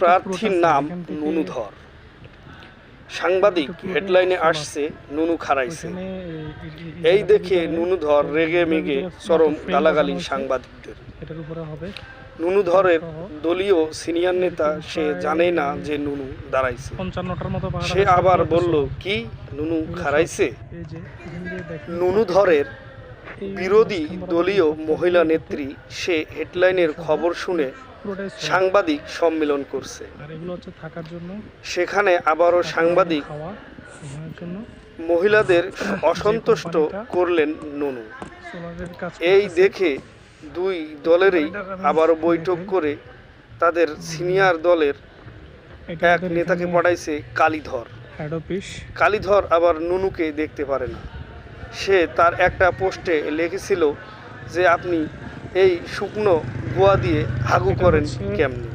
প্রার্থীর নাম নুনুধর। সাংবাদিক হেডলাইনে আসছে নুনু খারাইছে। এই দেখে নুনুধর রেগে মেগে চরম গালাগালি সাংবাদিকদের। নুনুধরের দলীয় সিনিয়র নেতা সে জানেই না যে নুনু দাঁড়াইছে। সে আবার বলল, কি নুনু খারাইছে? নুনুধরের বিরোধী দলীয় মহিলা নেত্রী সে হেডলাইনের খবর শুনে সাংবাদিক সম্মেলন করছে। সেখানে আবারও সাংবাদিক মহিলাদের অসন্তুষ্ট করলেন নুনু। এই দেখে দুই দলেরই আবারও বৈঠক করে তাদের সিনিয়র দলের এক নেতাকে পাঠাইছে কালীধর। কালীধর আবার নুনুকে দেখতে পারে না। সে তার একটা পোস্টে লিখেছিল যে আপনি এই শুকনো গোয়া দিয়ে হাগু করেন কেমনি।